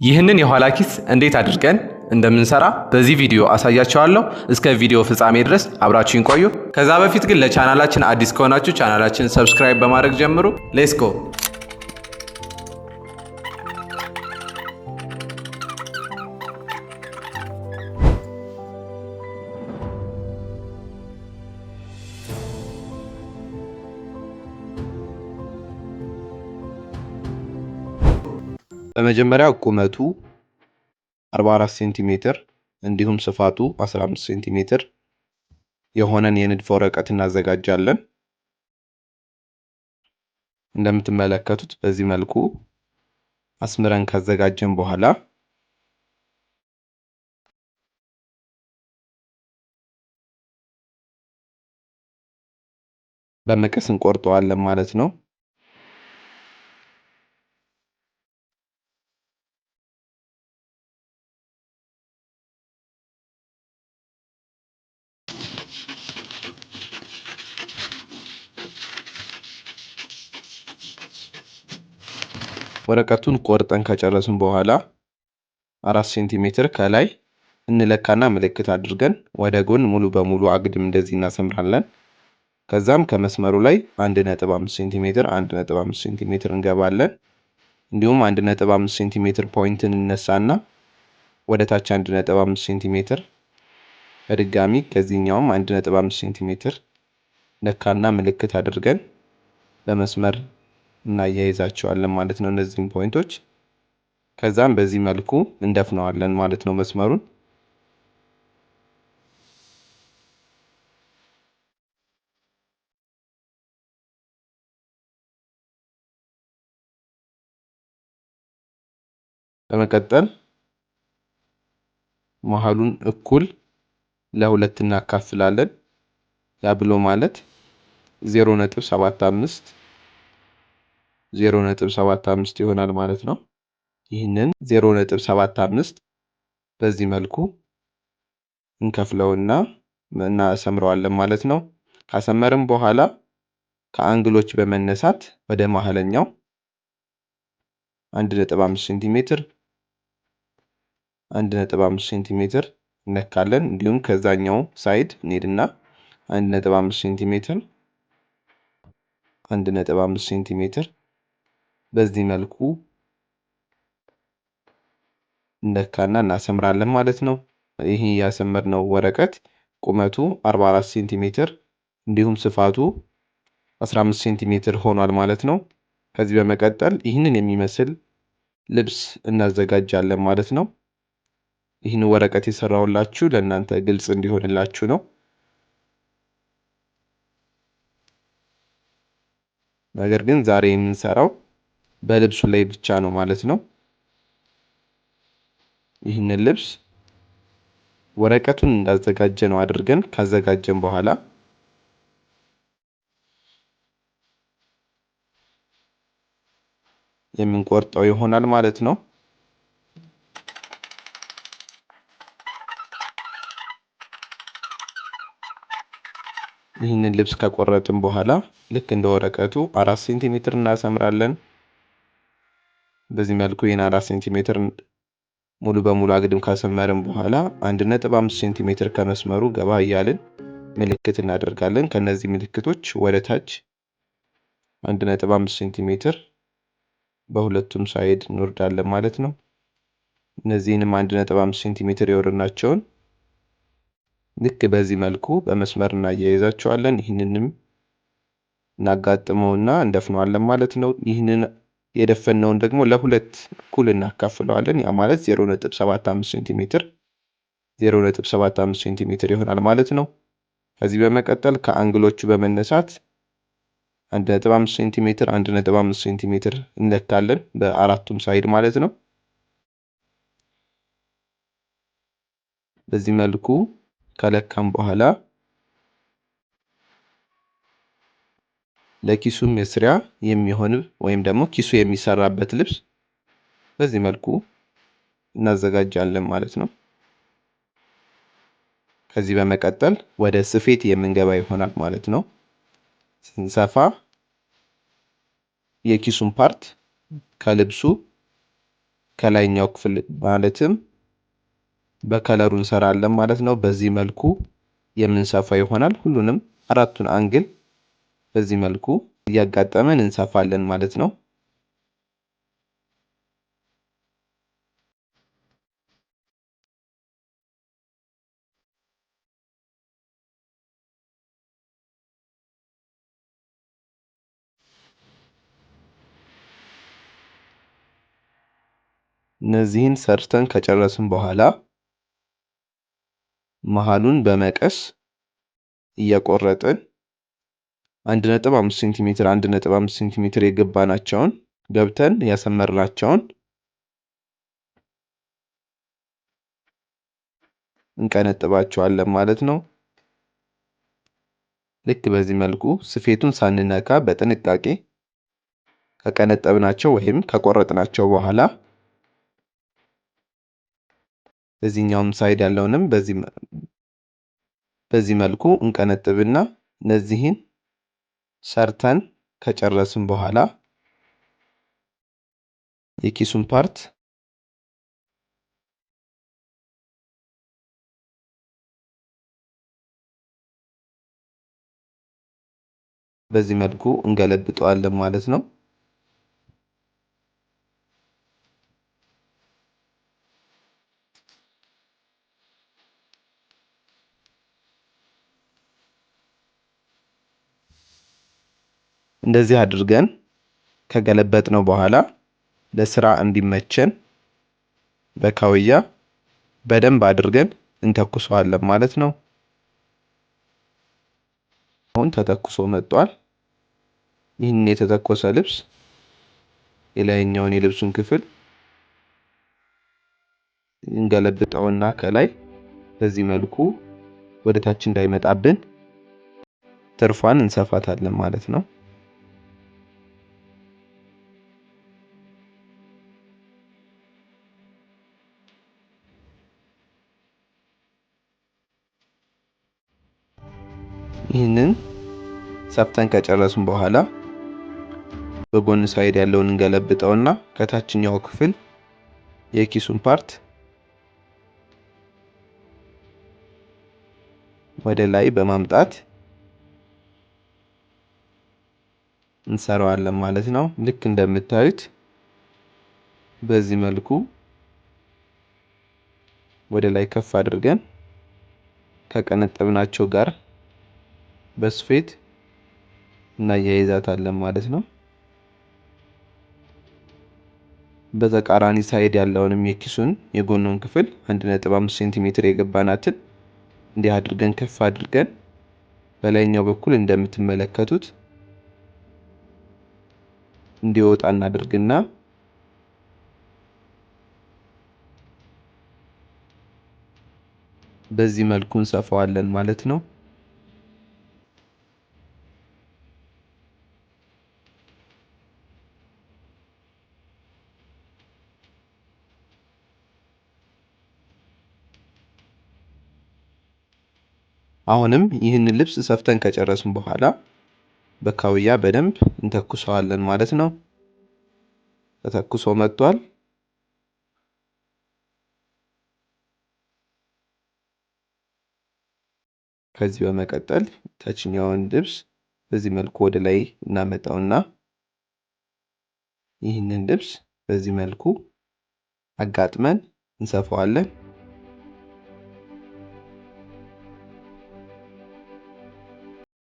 ይህንን የኋላ ኪስ እንዴት አድርገን እንደምንሰራ በዚህ ቪዲዮ አሳያችኋለሁ። እስከ ቪዲዮ ፍጻሜ ድረስ አብራችሁን ቆዩ። ከዛ በፊት ግን ለቻናላችን አዲስ ከሆናችሁ ቻናላችንን ሰብስክራይብ በማድረግ ጀምሩ። ሌትስ ጎ። በመጀመሪያ ቁመቱ 44 ሴንቲሜትር እንዲሁም ስፋቱ 15 ሴንቲሜትር የሆነን የንድፍ ወረቀት እናዘጋጃለን። እንደምትመለከቱት በዚህ መልኩ አስምረን ካዘጋጀን በኋላ በመቀስ እንቆርጠዋለን ማለት ነው። ወረቀቱን ቆርጠን ከጨረስን በኋላ 4 ሴንቲሜትር ከላይ እንለካና ምልክት አድርገን ወደ ጎን ሙሉ በሙሉ አግድም እንደዚህ እናሰምራለን። ከዛም ከመስመሩ ላይ 1.5 ሴንቲሜትር 1.5 ሴንቲሜትር እንገባለን። እንዲሁም 1.5 ሴንቲሜትር ፖይንትን እነሳና ወደ ታች 1.5 ሴንቲሜትር በድጋሚ ከዚህኛውም 1.5 ሴንቲሜትር ነካና ምልክት አድርገን በመስመር እናያይዛቸዋለን ማለት ነው እነዚህን ፖይንቶች። ከዛም በዚህ መልኩ እንደፍነዋለን ማለት ነው መስመሩን። በመቀጠል መሃሉን እኩል ለሁለት እናካፍላለን። ያ ብሎ ማለት 0.75 0.75 ይሆናል ማለት ነው። ይህንን 0.75 በዚህ መልኩ እንከፍለውና እናሰምረዋለን ማለት ነው። ካሰመርን በኋላ ከአንግሎች በመነሳት ወደ መሃለኛው 1.5 ሴንቲሜትር 1.5 ሴንቲሜትር እነካለን። እንዲሁም ከዛኛው ሳይድ እንሄድና 1.5 ሴንቲሜትር 1.5 ሴንቲሜትር በዚህ መልኩ እንደካና እናሰምራለን ማለት ነው። ይሄ ያሰመርነው ወረቀት ቁመቱ 44 ሴንቲሜትር እንዲሁም ስፋቱ 15 ሴንቲሜትር ሆኗል ማለት ነው። ከዚህ በመቀጠል ይህንን የሚመስል ልብስ እናዘጋጃለን ማለት ነው። ይህን ወረቀት የሰራሁላችሁ ለእናንተ ግልጽ እንዲሆንላችሁ ነው። ነገር ግን ዛሬ የምንሰራው በልብሱ ላይ ብቻ ነው ማለት ነው። ይህንን ልብስ ወረቀቱን እንዳዘጋጀነው አድርገን ካዘጋጀን በኋላ የምንቆርጠው ይሆናል ማለት ነው። ይህንን ልብስ ከቆረጥን በኋላ ልክ እንደ ወረቀቱ 4 ሴንቲሜትር እናሰምራለን። በዚህ መልኩ ይህን 4 ሴንቲሜትር ሙሉ በሙሉ አግድም ካሰመርን በኋላ 1.5 ሴንቲሜትር ከመስመሩ ገባ እያልን ምልክት እናደርጋለን። ከነዚህ ምልክቶች ወደ ታች 1.5 ሴንቲሜትር በሁለቱም ሳይድ እንወርዳለን ማለት ነው። እነዚህንም 1.5 ሴንቲሜትር የወረድናቸውን ልክ በዚህ መልኩ በመስመር እናያይዛቸዋለን። ይህንንም እናጋጥመውና እንደፍነዋለን ማለት ነው። ይህንን የደፈነውን ደግሞ ለሁለት እኩል እናካፍለዋለን። ያ ማለት 0.75 ሴንቲሜትር 0.75 ሴንቲሜትር ይሆናል ማለት ነው። ከዚህ በመቀጠል ከአንግሎቹ በመነሳት 1.5 ሴንቲሜትር 1.5 ሴንቲሜትር እንለካለን በአራቱም ሳይድ ማለት ነው። በዚህ መልኩ ከለካም በኋላ ለኪሱ መስሪያ የሚሆን ወይም ደግሞ ኪሱ የሚሰራበት ልብስ በዚህ መልኩ እናዘጋጃለን ማለት ነው። ከዚህ በመቀጠል ወደ ስፌት የምንገባ ይሆናል ማለት ነው።። የኪሱን ፓርት ከልብሱ ከላይኛው ክፍል ማለትም በከለሩ እንሰራለን ማለት ነው። በዚህ መልኩ የምንሰፋ ይሆናል። ሁሉንም አራቱን አንግል በዚህ መልኩ እያጋጠመን እንሰፋለን ማለት ነው። እነዚህን ሰርተን ከጨረስን በኋላ መሃሉን በመቀስ እየቆረጥን 1.5 ሴንቲሜትር 1.5 ሴንቲሜትር የገባናቸውን ገብተን ያሰመርናቸውን እንቀነጥባቸዋለን ማለት ነው። ልክ በዚህ መልኩ ስፌቱን ሳንነካ በጥንቃቄ ከቀነጠብናቸው ወይም ከቆረጥናቸው በኋላ በዚህኛውም ሳይድ ያለውንም በዚህ መልኩ እንቀነጥብና እነዚህን ሰርተን ከጨረስን በኋላ የኪሱን ፓርት በዚህ መልኩ እንገለብጠዋለን ማለት ነው። እንደዚህ አድርገን ከገለበጥነው በኋላ ለስራ እንዲመቸን በካውያ በደንብ አድርገን እንተኩሰዋለን ማለት ነው። አሁን ተተኩሶ መጥቷል። ይህን የተተኮሰ ልብስ የላይኛውን የልብሱን ክፍል እንገለብጠውና ከላይ በዚህ መልኩ ወደ ታች እንዳይመጣብን ትርፏን እንሰፋታለን ማለት ነው። ይህንን ሰፍተን ከጨረስን በኋላ በጎን ሳይድ ያለውን እንገለብጠውና ከታችኛው ክፍል የኪሱን ፓርት ወደ ላይ በማምጣት እንሰራዋለን ማለት ነው። ልክ እንደምታዩት በዚህ መልኩ ወደ ላይ ከፍ አድርገን ከቀነጠብናቸው ጋር በስፌት እናያይዛታለን ማለት ነው። በተቃራኒ ሳይድ ያለውንም የኪሱን የጎኑን ክፍል 1.5 ሴንቲሜትር የገባናትን እንዲህ አድርገን ከፍ አድርገን በላይኛው በኩል እንደምትመለከቱት እንዲወጣ እናድርግና በዚህ መልኩ እንሰፋዋለን ማለት ነው። አሁንም ይህንን ልብስ ሰፍተን ከጨረስን በኋላ በካውያ በደንብ እንተኩሰዋለን ማለት ነው። ተተኩሶ መጥቷል። ከዚህ በመቀጠል ታችኛውን ልብስ በዚህ መልኩ ወደ ላይ እናመጣውና ይህንን ልብስ በዚህ መልኩ አጋጥመን እንሰፋዋለን።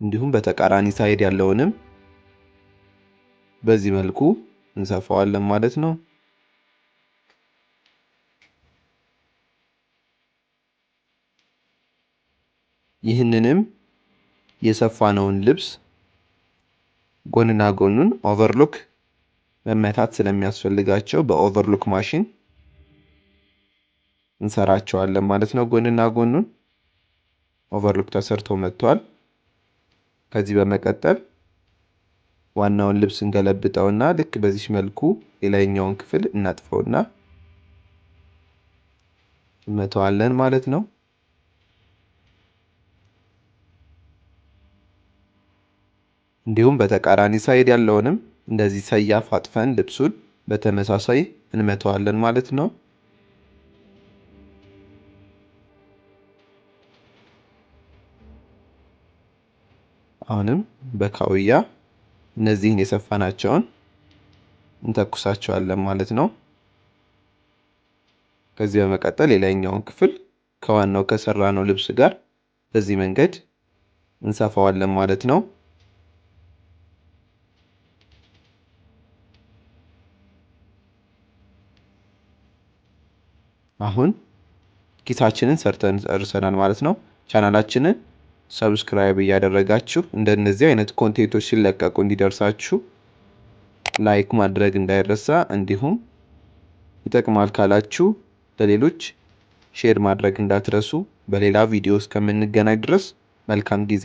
እንዲሁም በተቃራኒ ሳይድ ያለውንም በዚህ መልኩ እንሰፋዋለን ማለት ነው። ይህንንም የሰፋነውን ልብስ ጎንና ጎኑን ኦቨርሎክ መመታት ስለሚያስፈልጋቸው በኦቨርሎክ ማሽን እንሰራቸዋለን ማለት ነው። ጎንና ጎኑን ኦቨርሎክ ተሰርቶ መጥቷል። ከዚህ በመቀጠል ዋናውን ልብስ እንገለብጠውና ልክ በዚህ መልኩ የላይኛውን ክፍል እናጥፈውና እንመታዋለን ማለት ነው። እንዲሁም በተቃራኒ ሳይድ ያለውንም እንደዚህ ሰያፍ አጥፈን ልብሱን በተመሳሳይ እንመተዋለን ማለት ነው። አሁንም በካውያ እነዚህን የሰፋናቸውን እንተኩሳቸዋለን ማለት ነው። ከዚህ በመቀጠል የላይኛውን ክፍል ከዋናው ከሰራነው ልብስ ጋር በዚህ መንገድ እንሰፋዋለን ማለት ነው። አሁን ኪሳችንን ሰርተን ጨርሰናል ማለት ነው። ቻናላችንን ሰብስክራይብ እያደረጋችሁ እንደነዚህ አይነት ኮንቴንቶች ሲለቀቁ እንዲደርሳችሁ ላይክ ማድረግ እንዳይረሳ፣ እንዲሁም ይጠቅማል ካላችሁ ለሌሎች ሼር ማድረግ እንዳትረሱ። በሌላ ቪዲዮ እስከምንገናኝ ድረስ መልካም ጊዜ